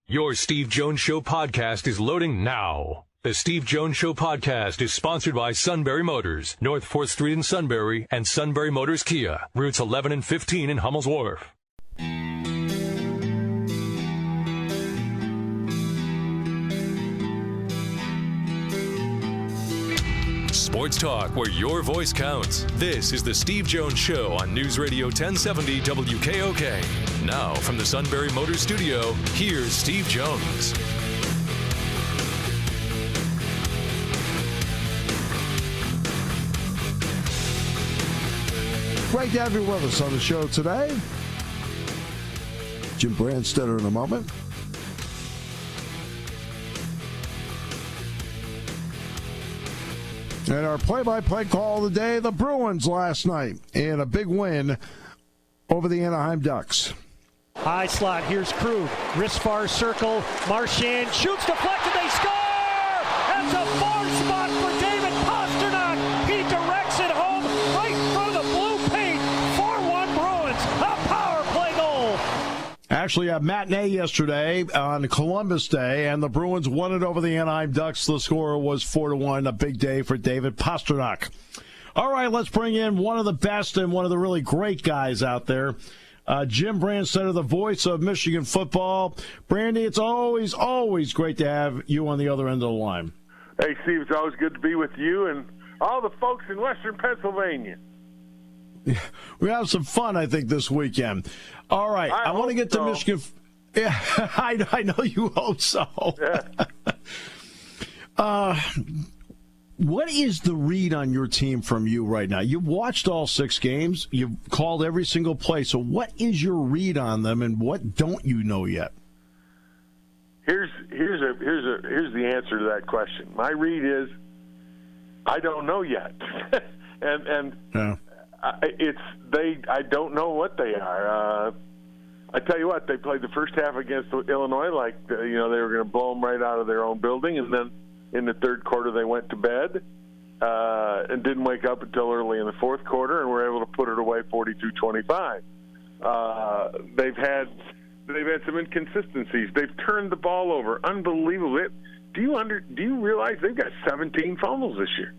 Your Steve Jones Show podcast is loading now. The Steve Jones Show podcast is sponsored by Sunbury Motors, North 4th Street in Sunbury, and Sunbury Motors Kia, routes 11 and 15 in Hummel's Wharf. Sports talk where your voice counts. This is the Steve Jones Show on News Radio 1070 WKOK. Now from the Sunbury Motors Studio, here's Steve Jones. Great to have you with us on the show today. Jim Brandstatter in a moment. And our play-by-play call of the day, the Bruins last night in a big win over the Anaheim Ducks. High slot, here's Krug, wrist far circle, Marchand shoots, deflected, they score! That's a far spot for David Pastrnak. He directs it home right through the blue paint. 4-1 Bruins, a power play goal. Actually, a matinee yesterday on Columbus Day, and the Bruins won it over the Anaheim Ducks. The score was 4-1, a big day for David Pastrnak. All right, let's bring in one of the best and one of the really great guys out there. Jim Brandstatter, the voice of Michigan football. Brandy, it's always great to have you on the other end of the line. Hey, Steve, it's always good to be with you and all the folks in Western Pennsylvania. We have some fun, I think, this weekend. All right, I want to get to Michigan. Yeah, I know you hope so. Yeah. What is the read on your team from you right now? You've watched all 6 games. You've called every single play. So what is your read on them, and what don't you know yet? Here's the answer to that question. My read is I don't know yet, and yeah. I don't know what they are. I tell you what, they played the first half against Illinois like they were going to blow them right out of their own building, and then in the third quarter they went to bed and didn't wake up until early in the fourth quarter, and were able to put it away 42-25. They've had some inconsistencies. They've turned the ball over, unbelievable. Do you realize they've got 17 fumbles this year?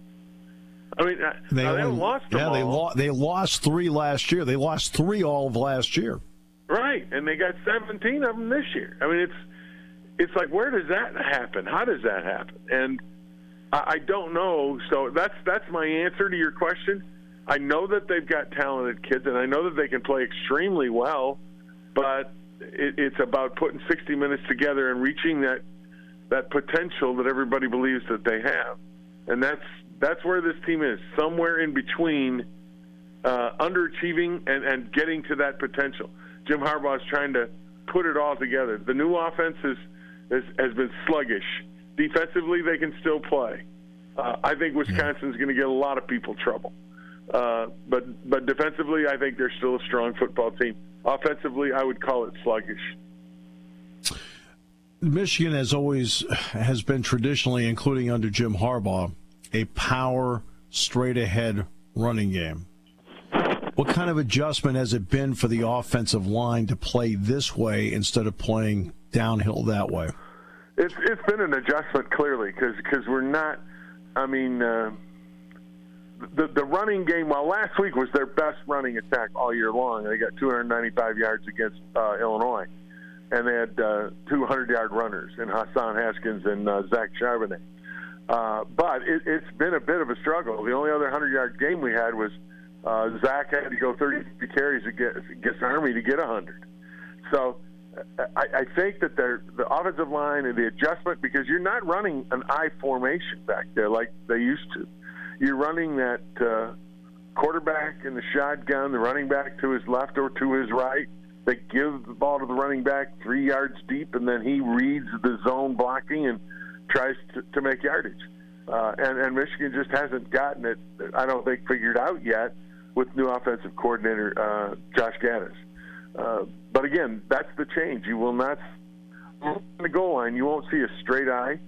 I mean, they haven't lost them all. They lost 3 last year. They lost 3 all of last year. Right, and they got 17 of them this year. I mean, it's like, where does that happen? How does that happen? And I don't know. So that's my answer to your question. I know that they've got talented kids, and I know that they can play extremely well, but it's about putting 60 minutes together and reaching that potential that everybody believes that they have. And that's where this team is, somewhere in between underachieving and getting to that potential. Jim Harbaugh is trying to put it all together. The new offense has been sluggish. Defensively, they can still play. I think Wisconsin's going to get a lot of people trouble. But defensively, I think they're still a strong football team. Offensively, I would call it sluggish. Michigan has been traditionally, including under Jim Harbaugh, a power, straight-ahead running game. What kind of adjustment has it been for the offensive line to play this way instead of playing downhill that way? It's been an adjustment, clearly, because we're not – I mean, the running game, while last week was their best running attack all year long, they got 295 yards against Illinois, and they had 200-yard runners in Hassan Haskins and Zach Charbonnet. But it's been a bit of a struggle. The only other 100-yard game we had was Zach had to go 30 carries against Army to get 100. So I think that the offensive line and the adjustment, because you're not running an I formation back there like they used to. You're running that quarterback in the shotgun, the running back to his left or to his right. They give the ball to the running back 3 yards deep, and then he reads the zone blocking and tries to make yardage. And Michigan just hasn't gotten it, I don't think, figured out yet with new offensive coordinator Josh Gaddis. But again, that's the change. You will not, on the goal line, you won't see a straight eye.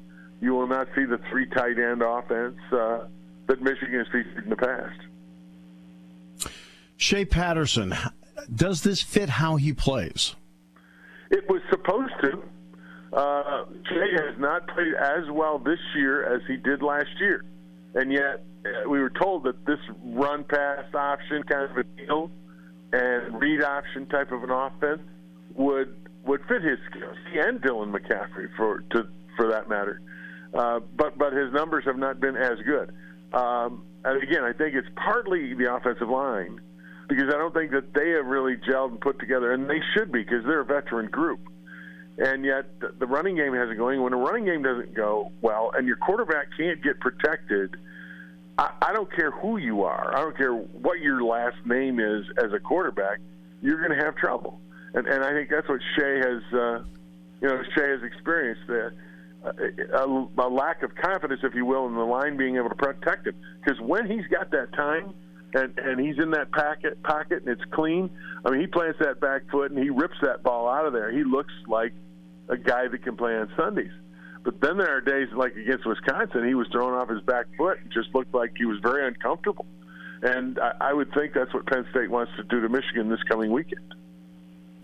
You will not see the 3 tight end offense that Michigan has featured in the past. Shea Patterson, does this fit how he plays? It was supposed to. Shea has not played as well this year as he did last year. And yet we were told that this run-pass option kind of a deal and read option type of an offense would fit his skills. He and Dylan McCaffrey, for that matter. But his numbers have not been as good. And again, I think it's partly the offensive line, because I don't think that they have really gelled and put together, and they should be, because they're a veteran group. And yet the running game hasn't going. When a running game doesn't go well and your quarterback can't get protected, I don't care who you are. I don't care what your last name is as a quarterback. You're going to have trouble. And I think that's what Shea has experienced, a lack of confidence, if you will, in the line being able to protect him. Because when he's got that time and he's in that pocket and it's clean, I mean, he plants that back foot and he rips that ball out of there. He looks like a guy that can play on Sundays. But then there are days like against Wisconsin, he was throwing off his back foot and just looked like he was very uncomfortable. And I would think that's what Penn State wants to do to Michigan this coming weekend.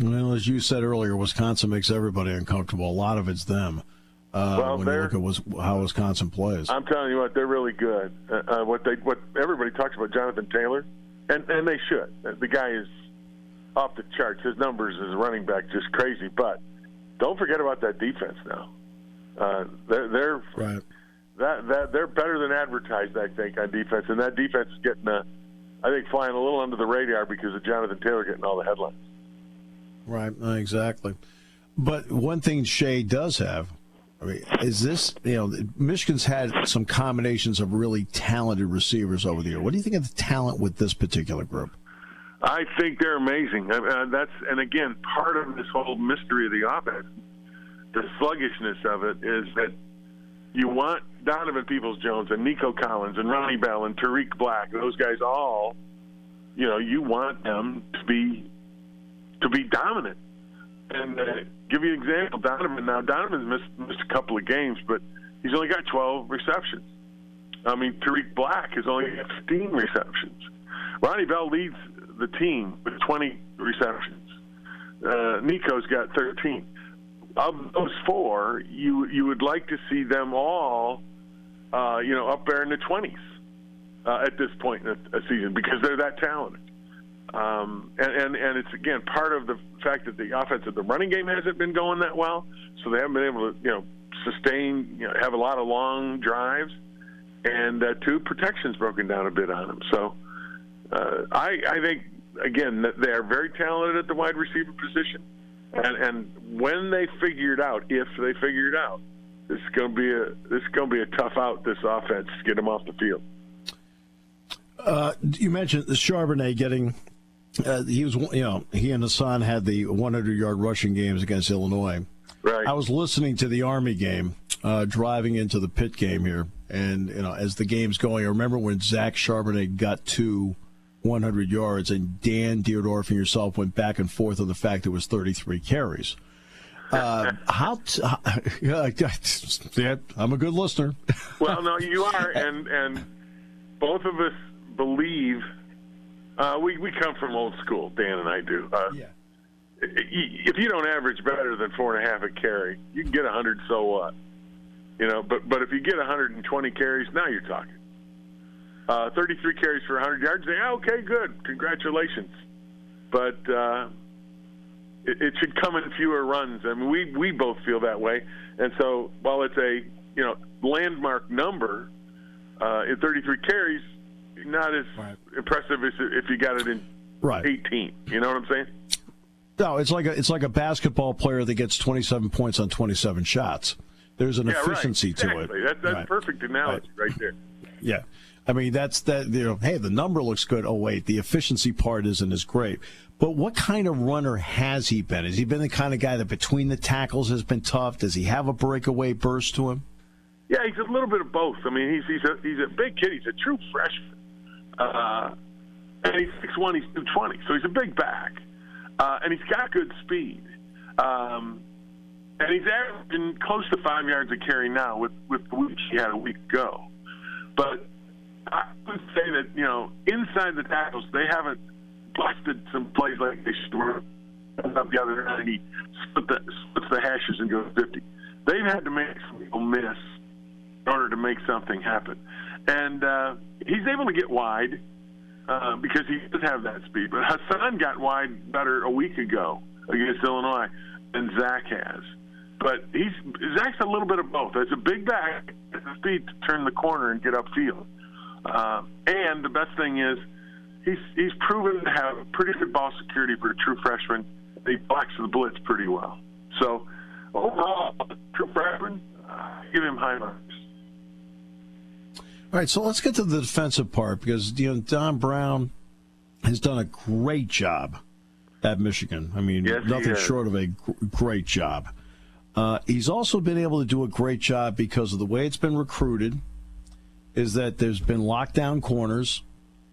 Well, as you said earlier, Wisconsin makes everybody uncomfortable. A lot of it's them. When you look at how Wisconsin plays, I'm telling you what, they're really good. What everybody talks about Jonathan Taylor, and they should. The guy is off the charts. His numbers as a running back just crazy. But don't forget about that defense now. They're right. They're better than advertised, I think, on defense, and that defense is getting, I think, flying a little under the radar because of Jonathan Taylor getting all the headlines. Right, exactly. But one thing Shea does have, I mean, is this, Michigan's had some combinations of really talented receivers over the year. What do you think of the talent with this particular group? I think they're amazing. And again, part of this whole mystery of the offense, the sluggishness of it, is that you want Donovan Peoples-Jones and Nico Collins and Ronnie Bell and Tariq Black, those guys all, you want them to be dominant. And give you an example, Donovan's missed a couple of games, but he's only got 12 receptions. I mean, Tariq Black has only got 15 receptions. Ronnie Bell leads the team with 20 receptions. Nico's got 13. Of those four, you would like to see them all, up there in the 20s at this point in a season, because they're that talented. And it's, again, part of the fact that the offense of the running game hasn't been going that well, so they haven't been able to, sustain, have a lot of long drives, and two, protection's broken down a bit on them. So I think, again, that they are very talented at the wide receiver position, and when they figure it out, if they figure it out, this is going to be a tough out, this offense, to get them off the field. You mentioned the Charbonnet getting. He and Hassan had the 100-yard rushing games against Illinois. Right. I was listening to the Army game, driving into the Pitt game here, and as the game's going, I remember when Zach Charbonnet got to 100 yards, and Dan Dierdorf and yourself went back and forth on the fact it was 33 carries. Yeah, I'm a good listener. Well, no, you are, and both of us believe. We come from old school, Dan and I do. Yeah. If you don't average better than 4.5 a carry, you can get 100, so what? But if you get 120 carries, now you're talking. 33 carries for 100 yards, okay, good, congratulations. But it should come in fewer runs. I mean, we both feel that way. And so while it's a landmark number, in 33 carries, not as impressive as if you got it in 18. You know what I'm saying? No, it's like a basketball player that gets 27 points on 27 shots. There's an efficiency to it. That's perfect analogy right there. Yeah. I mean, that's that. Hey, the number looks good. Oh, wait, the efficiency part isn't as great. But what kind of runner has he been? Has he been the kind of guy that between the tackles has been tough? Does he have a breakaway burst to him? Yeah, he's a little bit of both. I mean, he's a big kid. He's a true freshman. And he's 6'1", he's 220, so he's a big back. And he's got good speed. And he's averaging close to 5 yards a carry now with the week he had a week ago. But I would say that, inside the tackles, they haven't busted some plays like they should. comes up the other end and he splits the hashes and goes 50. They've had to make some people miss in order to make something happen. And he's able to get wide because he does have that speed. But Hassan got wide better a week ago against Illinois than Zach has. But Zach's a little bit of both. It's a big back, it's the speed to turn the corner and get upfield. And the best thing is he's proven to have pretty good ball security for a true freshman. He blocks the blitz pretty well. So overall, true freshman, give him high marks. All right, so let's get to the defensive part because Don Brown has done a great job at Michigan. I mean, yes, nothing short of a great job. He's also been able to do a great job because of the way it's been recruited, is that there's been lockdown corners,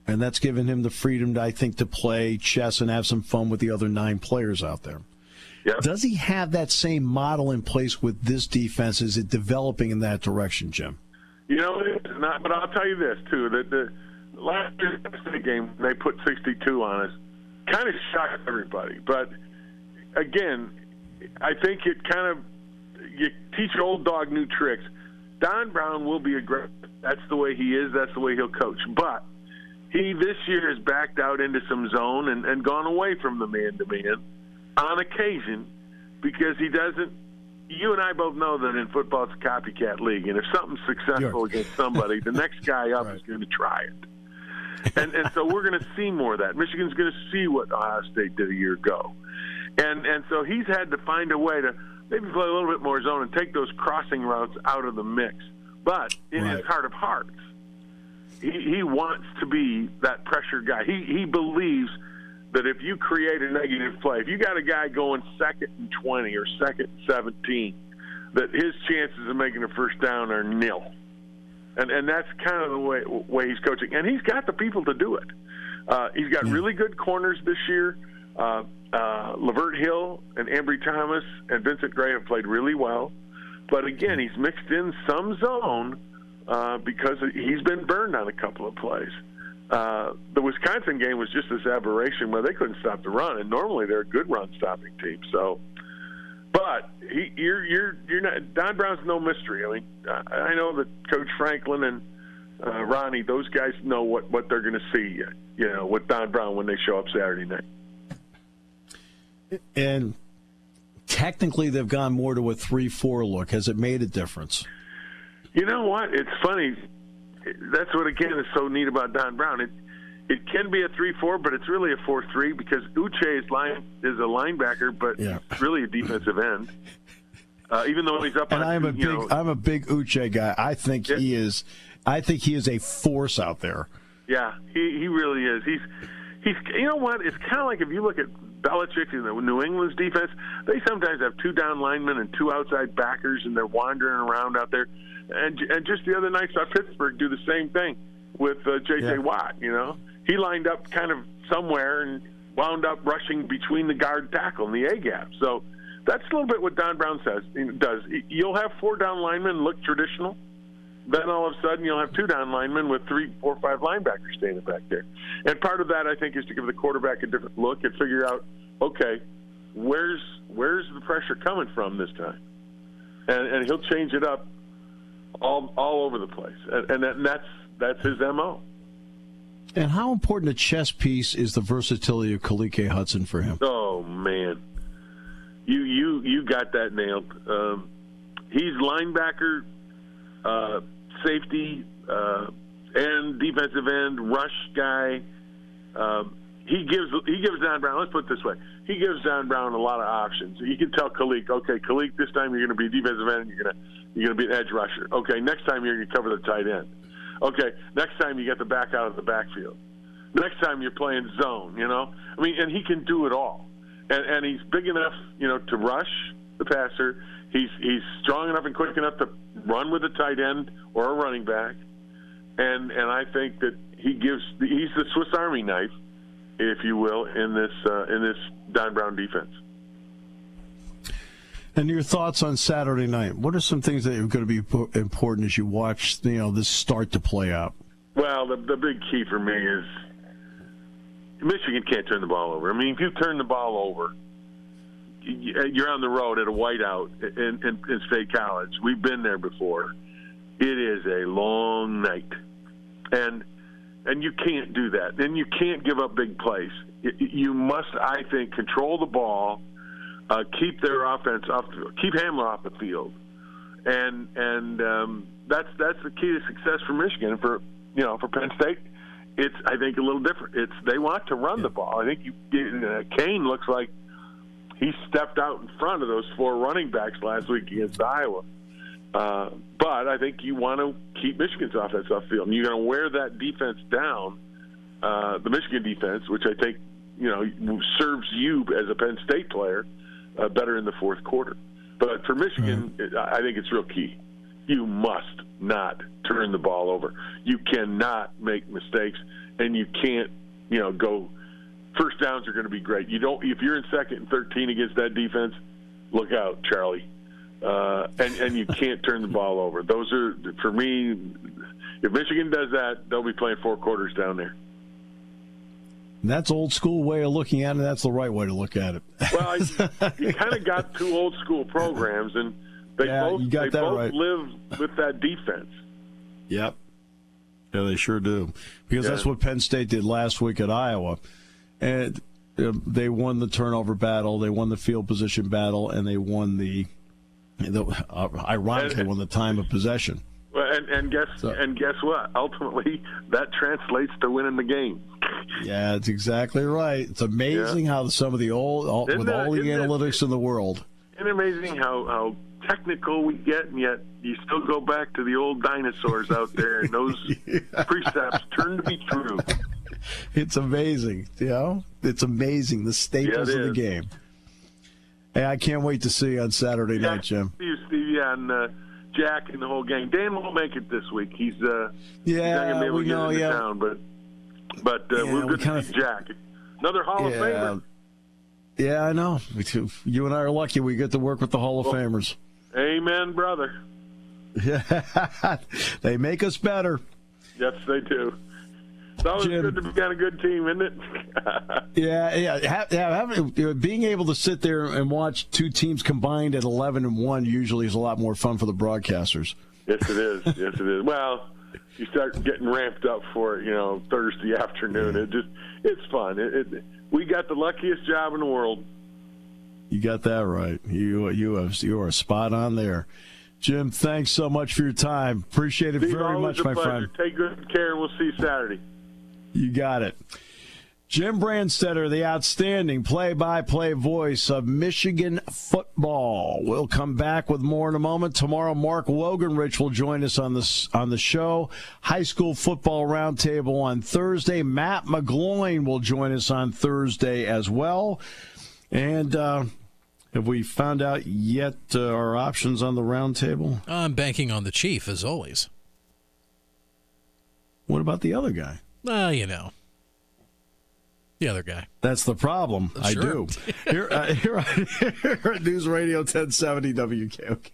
and that's given him the freedom, I think, to play chess and have some fun with the other 9 players out there. Yep. Does he have that same model in place with this defense? Is it developing in that direction, Jim? It's not, but I'll tell you this, too, that the last year's game, they put 62 on us. Kind of shocked everybody. But, again, I think it kind of – you teach old dog new tricks. Don Brown will be aggressive. That's the way he is. That's the way he'll coach. But he this year has backed out into some zone and gone away from the man-to-man on occasion because he doesn't – you and I both know that in football it's a copycat league, and if something's successful against somebody, the next guy up is going to try it. And so we're going to see more of that. Michigan's going to see what Ohio State did a year ago. And so he's had to find a way to maybe play a little bit more zone and take those crossing routes out of the mix. But in his heart of hearts, he wants to be that pressure guy. He believes that if you create a negative play, if you got a guy going 2nd and 20 or 2nd and 17, that his chances of making a first down are nil. And that's kind of the way he's coaching. And he's got the people to do it. He's got really good corners this year. Lavert Hill and Ambry Thomas and Vincent Gray have played really well. But, again, he's mixed in some zone because he's been burned on a couple of plays. The Wisconsin game was just this aberration where they couldn't stop the run, and normally they're a good run-stopping team. So, but you're not. Don Brown's no mystery. I mean, I know that Coach Franklin and Ronnie, those guys know what they're going to see. With Don Brown when they show up Saturday night. And technically, they've gone more to a 3-4 look. Has it made a difference? You know what? It's funny. That's what, again, is so neat about Don Brown. It can be a 3-4, but it's really a 4-3 because Uche is a linebacker, but really a defensive end. Even though he's up and on, I'm a big Uche guy. I think he is. I think he is a force out there. Yeah, he really is. He's. You know what? It's kind of like if you look at Belichick and the New England's defense. They sometimes have 2 down linemen and 2 outside backers, and they're wandering around out there. And just the other night saw Pittsburgh do the same thing with J.J. Watt, He lined up kind of somewhere and wound up rushing between the guard tackle and the A-gap. So that's a little bit what Don Brown does. You'll have 4 down linemen look traditional. Then all of a sudden you'll have 2 down linemen with 3, 4, 5 linebackers standing back there. And part of that, I think, is to give the quarterback a different look and figure out, okay, where's the pressure coming from this time? And he'll change it up all over the place, and that's his MO. And how important a chess piece is the versatility of Kalike Hudson for him? Oh man, you got that nailed. He's linebacker, safety, and defensive end, rush guy. He gives Don Brown. Let's put it this way: he gives Don Brown a lot of options. You can tell Kalik, okay, Kalik, this time you're going to be defensive end. You're going to be an edge rusher. Okay, next time you're going to cover the tight end. Okay, next time you get the back out of the backfield. Next time you're playing zone. I mean, and he can do it all. And he's big enough, to rush the passer. He's strong enough and quick enough to run with a tight end or a running back. And I think that he's the Swiss Army knife, if you will, in this Don Brown defense. And your thoughts on Saturday night? What are some things that are going to be important as you watch, this start to play out? Well, the big key for me is Michigan can't turn the ball over. I mean, if you turn the ball over, you're on the road at a whiteout in State College. We've been there before. It is a long night, and you can't do that. And you can't give up big plays. You must, I think, control the ball, keep their offense off, keep Hamler off the field, and that's the key to success for Michigan. For Penn State, it's, I think, a little different. They want to run the ball. I think Kane looks like he stepped out in front of those 4 running backs last week against Iowa. But I think you want to keep Michigan's offense off field, and you're going to wear that defense down, the Michigan defense, which I think serves you as a Penn State player better in the fourth quarter. But for Michigan, I think it's real key. You must not turn the ball over. You cannot make mistakes, and you can't go. First downs are going to be great. If you're in 2nd and 13 against that defense, look out, Charlie. And you can't turn the ball over. Those are, for me, if Michigan does that, they'll be playing 4 quarters down there. That's old school way of looking at it. That's the right way to look at it. Well, you kind of got 2 old school programs, and they both live with that defense. Yep. Yeah, they sure do. Because that's what Penn State did last week at Iowa. And they won the turnover battle, they won the field position battle, and they won ironically won the time of possession. Well, and guess what? Ultimately, that translates to winning the game. Yeah, that's exactly right. It's amazing how some of the old, with all the analytics in the world. Isn't it amazing how technical we get, and yet you still go back to the old dinosaurs out there, and those precepts turn to be true. It's amazing, It's amazing, the staples of the game. Hey, I can't wait to see you on Saturday night, Jim. Steve, and Jack and the whole gang. Dan won't make it this week. He's not going to be able to get into town, but we're good to see Jack. Another Hall of Famer. Yeah, I know. You and I are lucky we get to work with the Hall of Famers. Amen, brother. Yeah, they make us better. Yes, they do. It's always good to be on a good team, isn't it? Being able to sit there and watch 2 teams combined at 11-1 usually is a lot more fun for the broadcasters. Yes, it is. Yes, it is. Well, you start getting ramped up for it, Thursday afternoon. It's fun. We got the luckiest job in the world. You got that right. You are spot on there. Jim, thanks so much for your time. Appreciate it very much, my friend. Take good care, and we'll see you Saturday. You got it. Jim Brandstatter, the outstanding play-by-play voice of Michigan football. We'll come back with more in a moment. Tomorrow, Mark Wogenrich will join us on the show. High school football roundtable on Thursday. Matt McGloin will join us on Thursday as well. And have we found out yet our options on the roundtable? I'm banking on the Chief, as always. What about the other guy? The other guy. That's the problem. Sure. I do. Here at News Radio 1070 WKOK.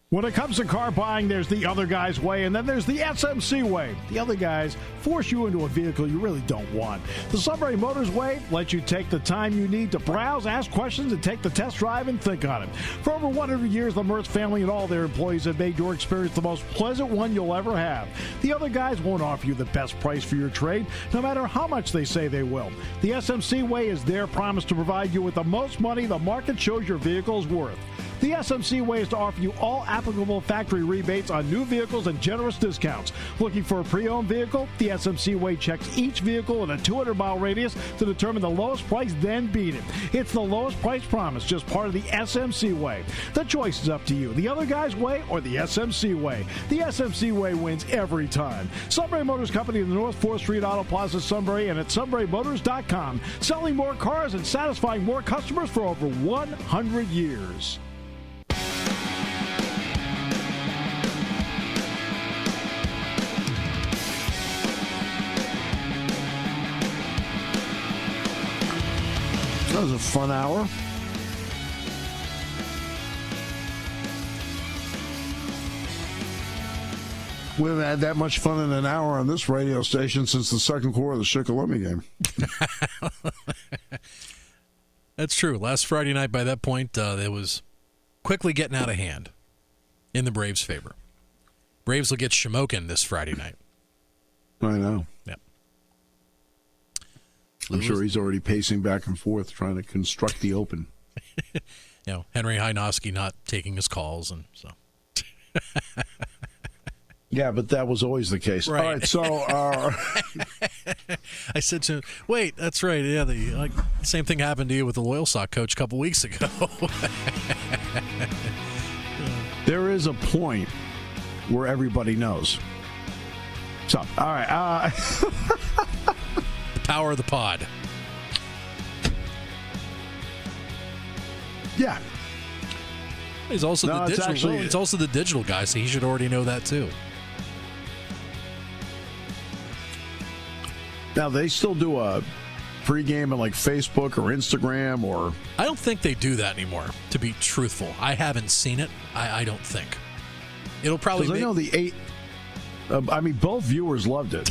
When it comes to car buying, there's the other guy's way, and then there's the SMC way. The other guys force you into a vehicle you really don't want. The Sunbury Motors way lets you take the time you need to browse, ask questions, and take the test drive and think on it. For over 100 years, the Mertz family and all their employees have made your experience the most pleasant one you'll ever have. The other guys won't offer you the best price for your trade, no matter how much they say they will. The SMC way is their promise to provide you with the most money the market shows your vehicle is worth. The SMC way is to offer you all applicable factory rebates on new vehicles and generous discounts. Looking for a pre-owned vehicle? The SMC way checks each vehicle in a 200-mile radius to determine the lowest price, then beat it. It's the lowest price promise, just part of the SMC way. The choice is up to you, the other guy's way or the SMC way. The SMC way wins every time. Sunbury Motors Company in the North 4th Street Auto Plaza, Sunbury, and at sunburymotors.com. Selling more cars and satisfying more customers for over 100 years. That was a fun hour. We haven't had that much fun in an hour on this radio station since the second quarter of the Shikellamy game. That's true. Last Friday night, by that point, it was quickly getting out of hand in the Braves' favor. Braves will get Shamokin this Friday night. I know. Yeah. I'm sure he's already pacing back and forth trying to construct the open. Henry Hynoski not taking his calls, and so. Yeah, but that was always the case. Right. All right, so I said to him, wait, that's right. Yeah, the same thing happened to you with the Loyal Sock coach a couple weeks ago. there is a point where everybody knows. So, all right. The power of the pod. Yeah. He's also the digital. Actually, it's also the digital guy, so he should already know that too. Now they still do a pregame on like Facebook or Instagram or. I don't think they do that anymore. To be truthful, I haven't seen it. I don't think it'll probably. I know the 8. Both viewers loved it.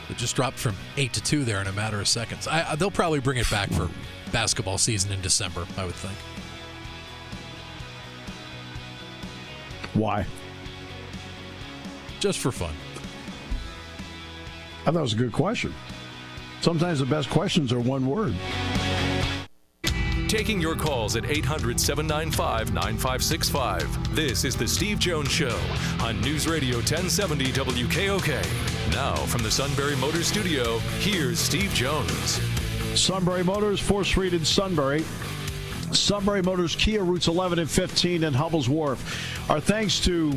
It just dropped from 8 to 2 there in a matter of seconds. They'll probably bring it back for basketball season in December, I would think. Why? Just for fun. I thought it was a good question. Sometimes the best questions are one word. Taking your calls at 800-795-9565. This is the Steve Jones Show on News Radio 1070 WKOK. Now from the Sunbury Motors Studio, here's Steve Jones. Sunbury Motors, 4th Street in Sunbury. Sunbury Motors Kia, routes 11 and 15 in Hubbell's Wharf. Our thanks to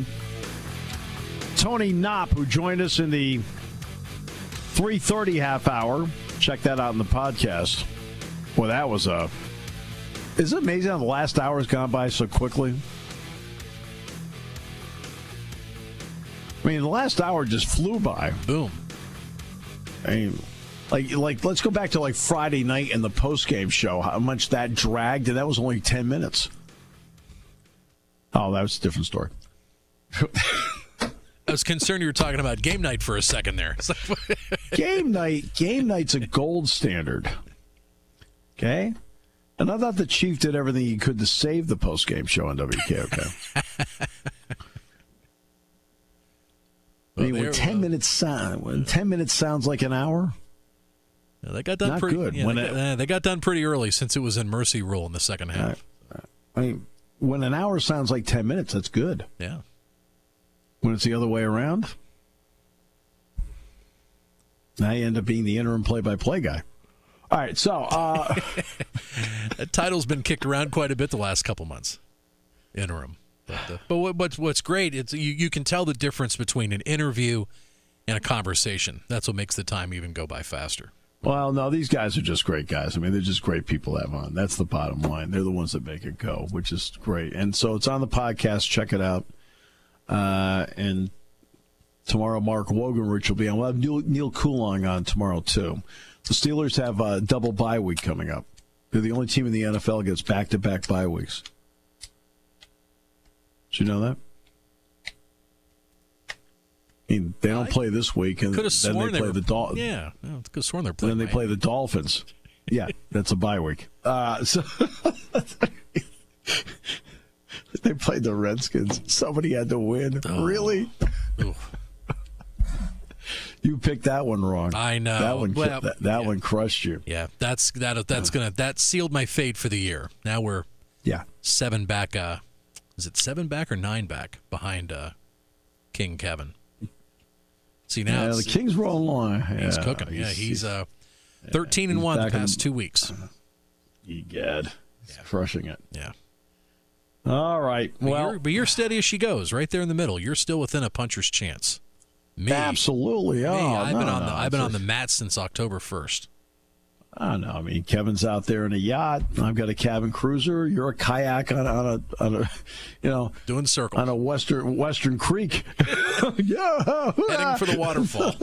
Tony Knopp, who joined us in the 3:30 half hour. Check that out in the podcast. Well, that was a... Isn't it amazing how the last hour has gone by so quickly? I mean, the last hour just flew by. Boom. I mean, like let's go back to like Friday night in the post-game show, how much that dragged, and that was only 10 minutes. Oh, that was a different story. I was concerned you were talking about game night for a second there. Game night's a gold standard. Okay? And I thought the Chief did everything he could to save the post-game show on WKOK. When 10 minutes sounds like an hour, they got done not pretty good. Yeah, they got done pretty early since it was in mercy rule in the second half. I mean, when an hour sounds like 10 minutes, that's good. Yeah. When it's the other way around, now you end up being the interim play-by-play guy. All right, so that title's been kicked around quite a bit the last couple months. Interim, but what's great? It's you can tell the difference between an interview and a conversation. That's what makes the time even go by faster. Well, no, these guys are just great guys. I mean, they're just great people to have on. That's the bottom line. They're the ones that make it go, which is great. And so it's on the podcast. Check it out. And tomorrow, Mark Wogenrich will be on. We'll have Neil Coulong on tomorrow, too. The Steelers have a double bye week coming up. They're the only team in the NFL that gets back-to-back bye weeks. Did you know that? I mean, they don't play this week, and then they play the Dolphins. Yeah, I could have sworn they're playing. And then they play the Dolphins. Yeah, that's a bye week. So they played the Redskins. Somebody had to win. Oh. Really? You picked that one wrong. I know. That one crushed you. Yeah, that sealed my fate for the year. Now we're 7 back. Is it 7 back or 9 back behind King Kevin? See now, the King's rolling along. He's cooking. Yeah, he's 13-1 the past 2 weeks. Egad, he's crushing it. Yeah. All right. But you're steady as she goes, right there in the middle. You're still within a puncher's chance. Me, absolutely. I've been on the mat since October 1st. I don't know. I mean, Kevin's out there in a yacht. I've got a cabin cruiser. You're a kayak on a doing circles on a western creek. Yeah, heading for the waterfall.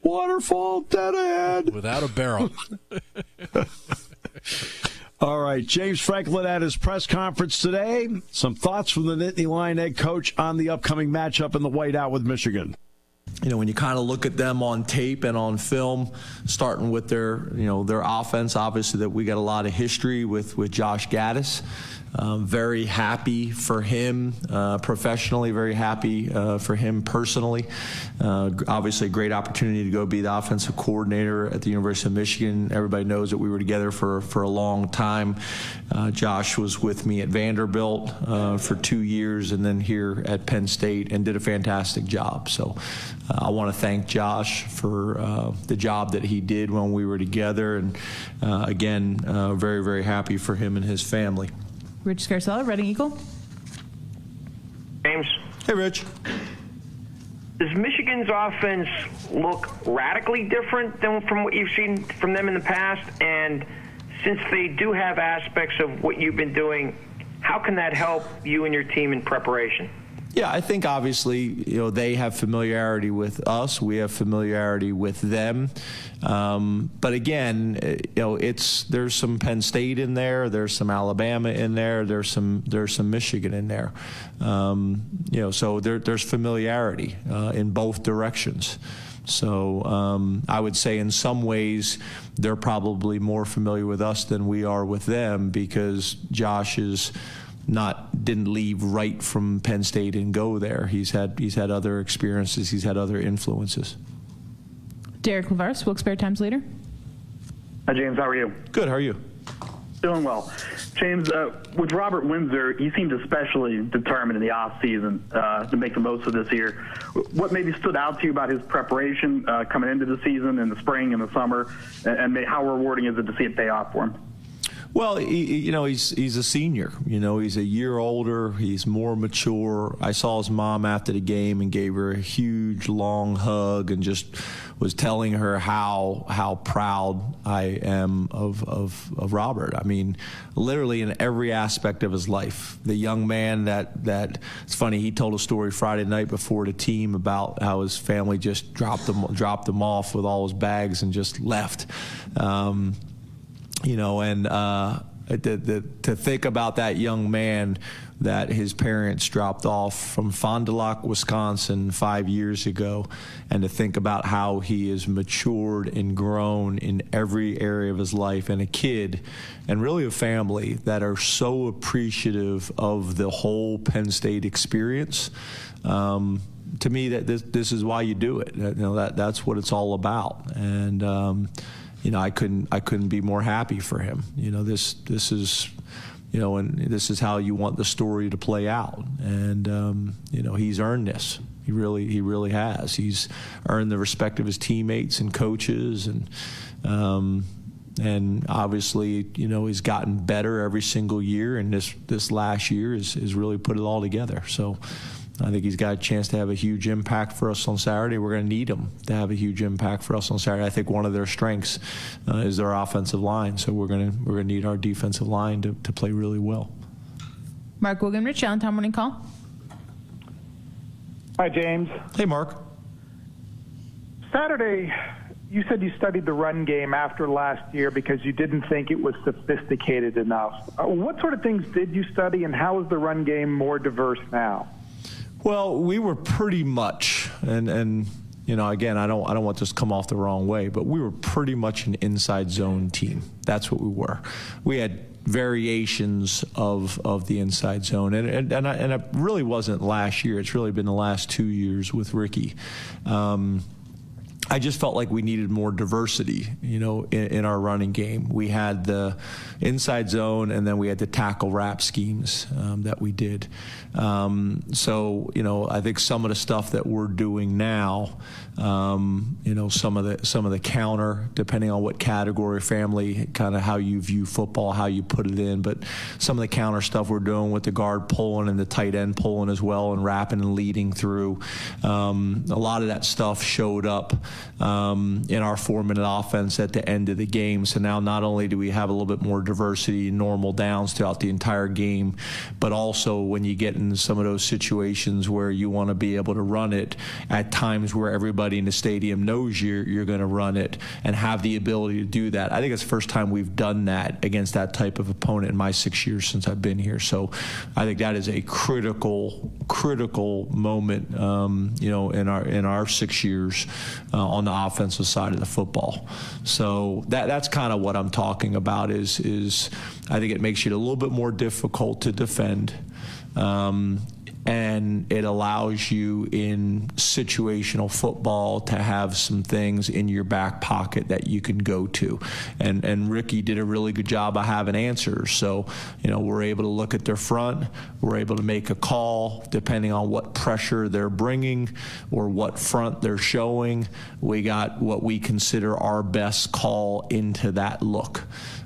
Waterfall dead ahead without a barrel. All right, James Franklin at his press conference today. Some thoughts from the Nittany Lion head coach on the upcoming matchup in the whiteout with Michigan. when you kind of look at them on tape and on film, starting with their offense, obviously that we got a lot of history with Josh Gaddis. Very happy for him professionally, very happy for him personally. Obviously, a great opportunity to go be the offensive coordinator at the University of Michigan. Everybody knows that we were together for a long time. Josh was with me at Vanderbilt for 2 years and then here at Penn State and did a fantastic job. So I want to thank Josh for the job that he did when we were together. And again, very, very happy for him and his family. Rich Scarcella, Reading Eagle. James. Hey, Rich. Does Michigan's offense look radically different than from what you've seen from them in the past? And since they do have aspects of what you've been doing, how can that help you and your team in preparation? Yeah, I think obviously, they have familiarity with us. We have familiarity with them. But again, there's some Penn State in there. There's some Alabama in there. There's some Michigan in there. So there's familiarity in both directions. So I would say in some ways they're probably more familiar with us than we are with them because Josh didn't leave right from Penn State and go there. He's had other experiences. He's had other influences. Derek Lavares, Wilkes-Barre Times leader. Hi, James. How are you? Good. How are you? Doing well. James, with Robert Windsor, he seemed especially determined in the off-season to make the most of this year. What maybe stood out to you about his preparation coming into the season in the spring and the summer, and how rewarding is it to see it pay off for him? Well, he's a senior. He's a year older. He's more mature. I saw his mom after the game and gave her a huge, long hug and just was telling her how proud I am of Robert. I mean, literally in every aspect of his life. The young man that it's funny. He told a story Friday night before the team about how his family just dropped him off with all his bags and just left. To think about that young man that his parents dropped off from Fond du Lac, Wisconsin 5 years ago, and to think about how he has matured and grown in every area of his life, and a kid and really a family that are so appreciative of the whole Penn State experience. To me, that this is why you do it. That's what it's all about. And I couldn't be more happy for him. This is, and this is how you want the story to play out. And he's earned this. He really has. He's earned the respect of his teammates and coaches, and obviously, he's gotten better every single year. And this last year is really put it all together. So I think he's got a chance to have a huge impact for us on Saturday. We're going to need him to have a huge impact for us on Saturday. I think one of their strengths is their offensive line, so we're going to need our defensive line to play really well. Mark William, Rich Allentown Morning Call. Hi, James. Hey, Mark. Saturday, you said you studied the run game after last year because you didn't think it was sophisticated enough. What sort of things did you study, and how is the run game more diverse now? Well, we were pretty much, and again, I don't want this to come off the wrong way, but we were pretty much an inside zone team. That's what we were. We had variations of the inside zone, and it really wasn't last year. It's really been the last 2 years with Ricky. I just felt like we needed more diversity, in our running game. We had the inside zone, and then we had the tackle wrap schemes that we did. So, I think some of the stuff that we're doing now, some of the counter, depending on what category, family, kind of how you view football, how you put it in. But some of the counter stuff we're doing with the guard pulling and the tight end pulling as well, and wrapping and leading through. A lot of that stuff showed up in our 4-minute offense at the end of the game. So now not only do we have a little bit more diversity, normal downs throughout the entire game, but also when you get into some of those situations where you want to be able to run it at times where everybody in the stadium knows you're going to run it and have the ability to do that. I think it's the first time we've done that against that type of opponent in my 6 years since I've been here. So I think that is a critical moment, in our 6 years on the offensive side of the football. So that's kind of what I'm talking about is I think it makes it a little bit more difficult to defend. And it allows you in situational football to have some things in your back pocket that you can go to. And Ricky did a really good job of having answers. So, we're able to look at their front. We're able to make a call depending on what pressure they're bringing or what front they're showing. We got what we consider our best call into that look.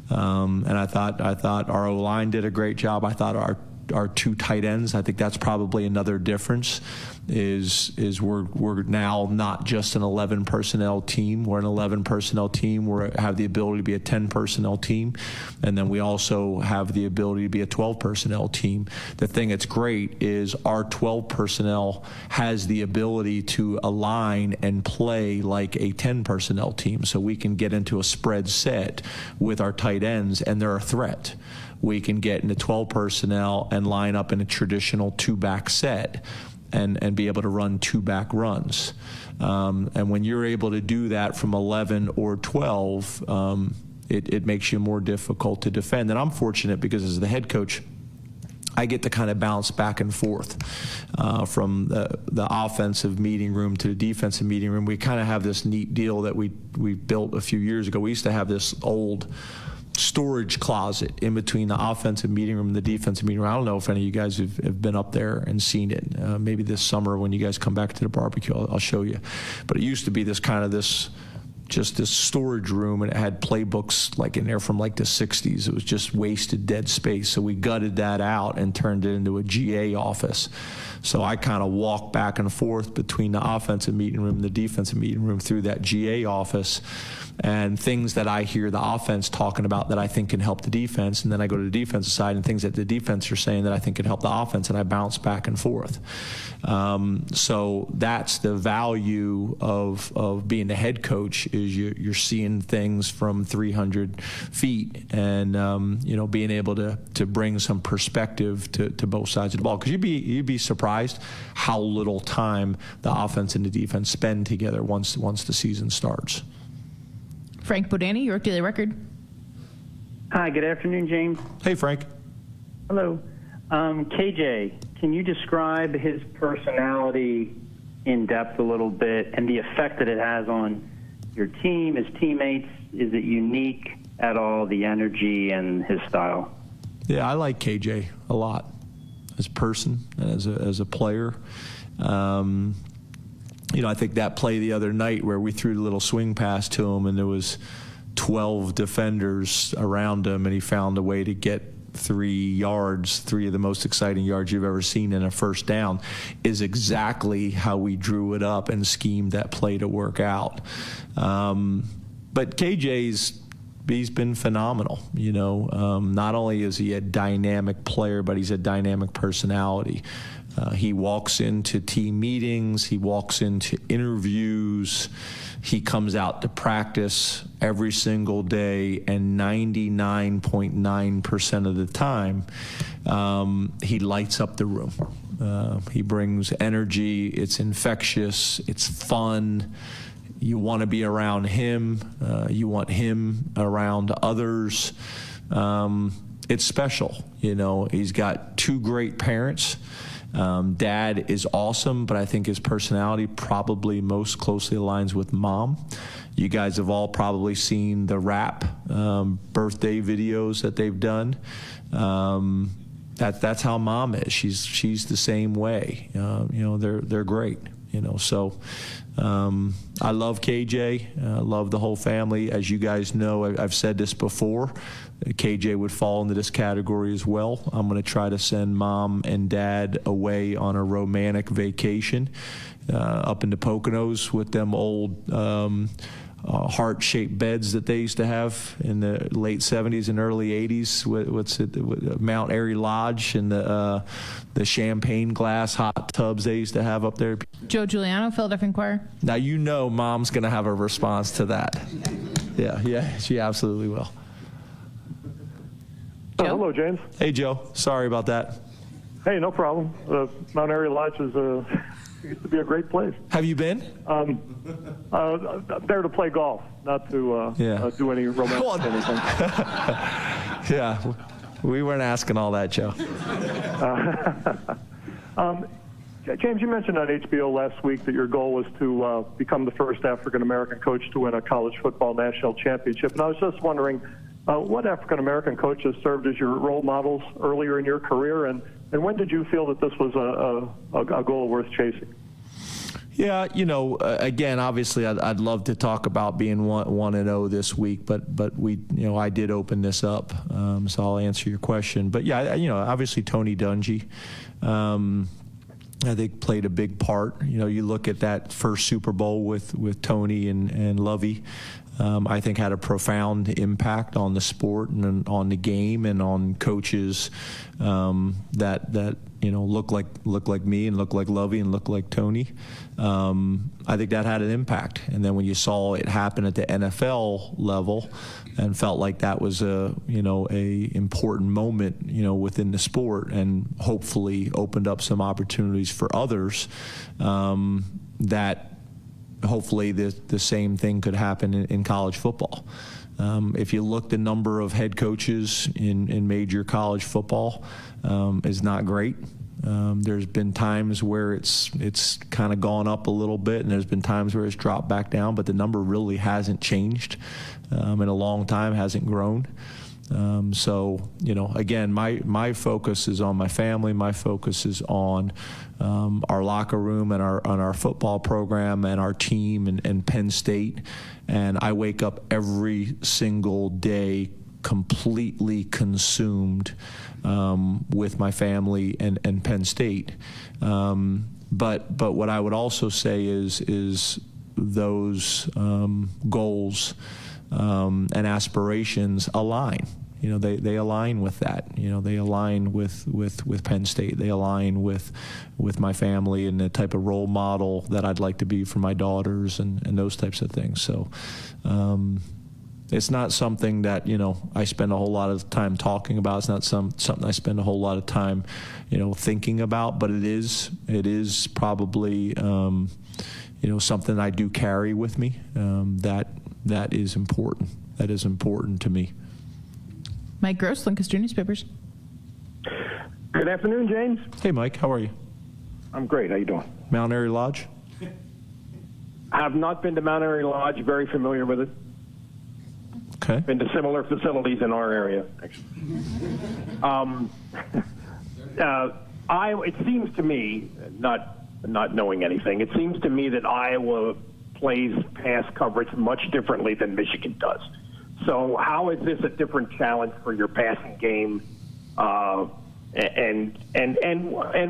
And I thought our O-line did a great job. I thought our two tight ends, I think that's probably another difference, is we're now not just an 11 personnel team. We're an 11 personnel team. We have the ability to be a 10 personnel team, and then we also have the ability to be a 12 personnel team. The thing that's great is our 12 personnel has the ability to align and play like a 10 personnel team, so we can get into a spread set with our tight ends, and they're a threat. We can get into 12 personnel and line up in a traditional two-back set and be able to run two-back runs. And when you're able to do that from 11 or 12, it makes you more difficult to defend. And I'm fortunate because as the head coach, I get to kind of bounce back and forth from the offensive meeting room to the defensive meeting room. We kind of have this neat deal that we built a few years ago. We used to have this old storage closet in between the offensive meeting room and the defensive meeting room. I don't know if any of you guys have been up there and seen it. Maybe this summer when you guys come back to the barbecue, I'll show you. But it used to be this storage room, and it had playbooks like in there from like the 60s. It was just wasted dead space. So we gutted that out and turned it into a GA office. So I kind of walk back and forth between the offensive meeting room and the defensive meeting room through that GA office, and things that I hear the offense talking about that I think can help the defense, and then I go to the defensive side and things that the defense are saying that I think can help the offense, and I bounce back and forth. So that's the value of being the head coach, is you're seeing things from 300 feet and being able to bring some perspective to both sides of the ball, because you'd be surprised how little time the offense and the defense spend together once the season starts. Frank Bodani, York Daily Record. Hi, good afternoon, James. Hey, Frank. Hello. KJ, can you describe his personality in depth a little bit and the effect that it has on your team, his teammates? Is it unique at all, the energy and his style? Yeah, I like KJ a lot as a person and as a player. I think that play the other night where we threw the little swing pass to him and there was 12 defenders around him and he found a way to get 3 yards, 3 of the most exciting yards you've ever seen in a first down, is exactly how we drew it up and schemed that play to work out. But KJ's he's been phenomenal. Not only is he a dynamic player, but he's a dynamic personality. He walks into team meetings, he walks into interviews, he comes out to practice every single day, and 99.9% of the time, he lights up the room. He brings energy, it's infectious, it's fun. You want to be around him, you want him around others. It's special, He's got 2 great parents. Dad is awesome, but I think his personality probably most closely aligns with Mom. You guys have all probably seen the rap birthday videos that they've done. That's how Mom is. She's the same way. They're great. So I love KJ, love the whole family. As you guys know, I've said this before, KJ would fall into this category as well. I'm going to try to send mom and dad away on a romantic vacation up in the Poconos with them old heart-shaped beds that they used to have in the late 70s and early 80s. Mount Airy Lodge and the champagne glass hot tubs they used to have up there. Joe Giuliano, Philadelphia Inquirer. Now mom's going to have a response to that. Yeah, she absolutely will. Hello, James. Hey, Joe. Sorry about that. Hey, no problem. Mount Airy Lodge used to be a great place. Have you been? There to play golf, not to do any romantic anything. Yeah, we weren't asking all that, Joe. James, you mentioned on HBO last week that your goal was to become the first African-American coach to win a college football national championship. And I was just wondering, what African-American coaches served as your role models earlier in your career, and when did you feel that this was a goal worth chasing? Yeah, again, obviously, I'd love to talk about being 1-0 this week, but we, I did open this up, so I'll answer your question. But yeah, obviously Tony Dungy, I think played a big part. You look at that first Super Bowl with Tony and Lovey. I think had a profound impact on the sport and on the game and on coaches that look like me and look like Lovey and look like Tony. I think that had an impact. And then when you saw it happen at the NFL level, and felt like that was a important moment within the sport, and hopefully opened up some opportunities for others that. Hopefully the same thing could happen in college football. If you look, the number of head coaches in major college football is not great. There's been times where it's kind of gone up a little bit, and there's been times where it's dropped back down, but the number really hasn't changed in a long time, hasn't grown. So, again, my focus is on my family. My focus is on our locker room and our football program and our team and Penn State. And I wake up every single day completely consumed with my family and Penn State. But what I would also say is those goals and aspirations align. They align with that. They align with Penn State. They align with my family and the type of role model that I'd like to be for my daughters and those types of things. So it's not something that I spend a whole lot of time talking about. It's not something I spend a whole lot of time thinking about. But it is probably something I do carry with me. That is important. That is important to me. Mike Gross, Lancaster Newspapers. Good afternoon, James. Hey, Mike. How are you? I'm great. How you doing? Mount Airy Lodge? I have not been to Mount Airy Lodge. Very familiar with it. Okay. Been to similar facilities in our area, actually. It seems to me, not knowing anything, it seems to me that Iowa plays pass coverage much differently than Michigan does. So how is this a different challenge for your passing game? And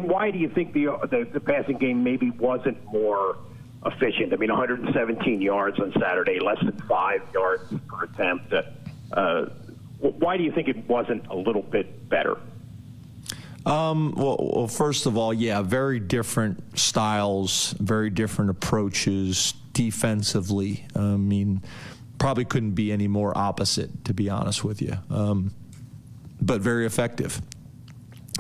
why do you think the passing game maybe wasn't more efficient? I mean, 117 yards on Saturday, less than 5 yards per attempt. Why do you think it wasn't a little bit better? Well, first of all, yeah, very different styles, very different approaches defensively. I mean, probably couldn't be any more opposite, to be honest with you, but very effective.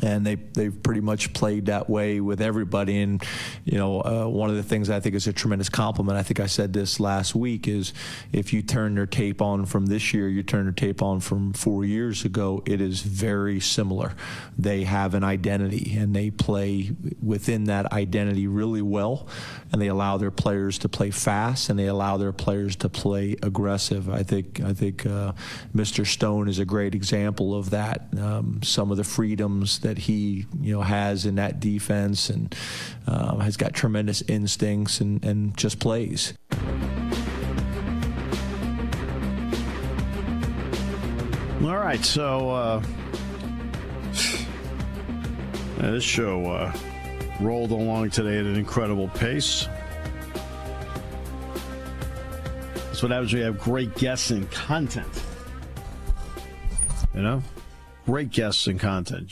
And they've pretty much played that way with everybody. And, one of the things I think is a tremendous compliment, I think I said this last week, is if you turn their tape on from this year, you turn their tape on from 4 years ago, it is very similar. They have an identity, and they play within that identity really well, and they allow their players to play fast, and they allow their players to play aggressive. I think Mr. Stone is a great example of that. Some of the freedoms that that he has in that defense, and has got tremendous instincts and just plays. All right, so this show rolled along today at an incredible pace. That's what happens when you have great guests and content. Great guests and content.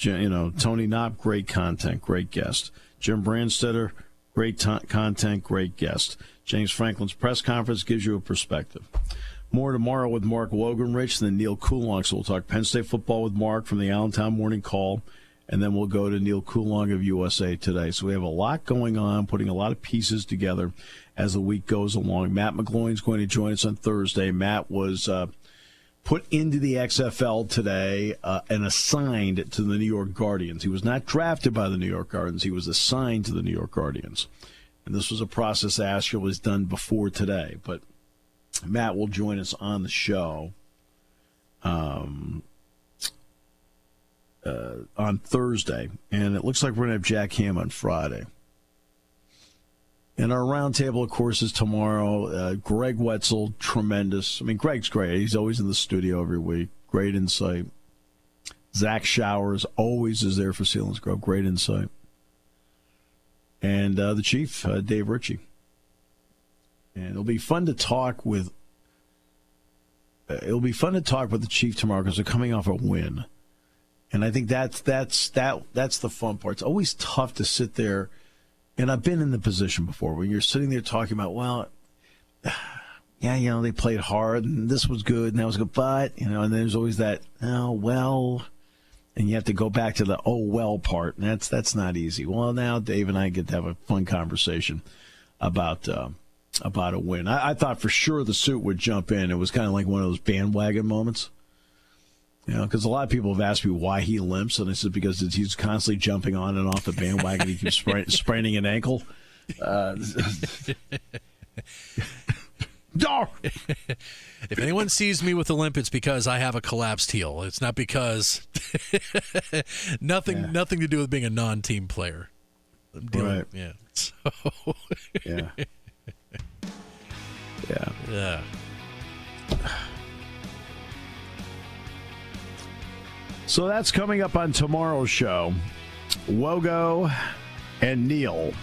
Tony Knopp, great content, great guest. Jim Brandstatter, great content, great guest. James Franklin's press conference gives you a perspective. More tomorrow with Mark Wogenrich and then Neil Coulong. So we'll talk Penn State football with Mark from the Allentown Morning Call, and then we'll go to Neil Coulong of USA Today. So we have a lot going on, putting a lot of pieces together as the week goes along. Matt McGloin's going to join us on Thursday. Matt was put into the XFL today and assigned to the New York Guardians. He was not drafted by the New York Guardians. He was assigned to the New York Guardians. And this was a process that actually was done before today. But Matt will join us on the show on Thursday. And it looks like we're going to have Jack Ham on Friday. And our roundtable, of course, is tomorrow. Greg Wetzel, tremendous. I mean, Greg's great. He's always in the studio every week. Great insight. Zach Showers always is there for Sealands Grove. Great insight. And the Chief, Dave Ritchie. And it'll be fun to talk with. It'll be fun to talk with the Chief tomorrow because they're coming off a win, and I think that's the fun part. It's always tough to sit there. And I've been in the position before when you're sitting there talking about, well, yeah, they played hard and this was good and that was good, but, and there's always that, oh, well, and you have to go back to the, oh, well part, and that's not easy. Well, now Dave and I get to have a fun conversation about a win. I thought for sure the suit would jump in. It was kind of like one of those bandwagon moments. Because a lot of people have asked me why he limps, and I said because he's constantly jumping on and off the bandwagon. He keeps spraining an ankle. If anyone sees me with a limp, it's because I have a collapsed heel. It's not because nothing to do with being a non-team player. Right. Yeah. So. Yeah. Yeah. So that's coming up on tomorrow's show. Wogo and Neil.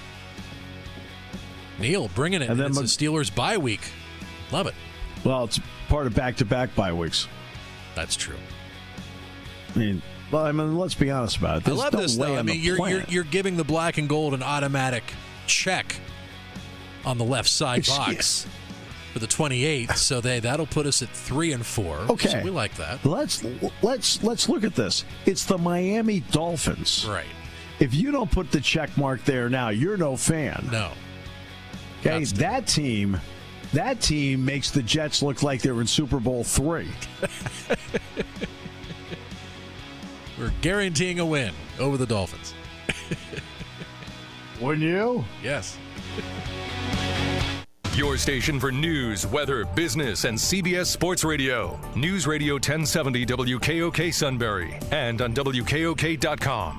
Neil bringing it. And then it's a Steelers bye week. Love it. Well, it's part of back-to-back bye weeks. That's true. I mean, let's be honest about it. I love this, though. I mean, you're giving the black and gold an automatic check on the left side box for the 28th, so that'll put us at 3-4. Okay, so we like that. Let's look at this. It's the Miami Dolphins, right? If you don't put the check mark there now, you're no fan. No. Okay, that team makes the Jets look like they're in Super Bowl III. We're guaranteeing a win over the Dolphins. Wouldn't you? Yes. Your station for news, weather, business, and CBS Sports Radio. News Radio 1070 WKOK Sunbury and on WKOK.com.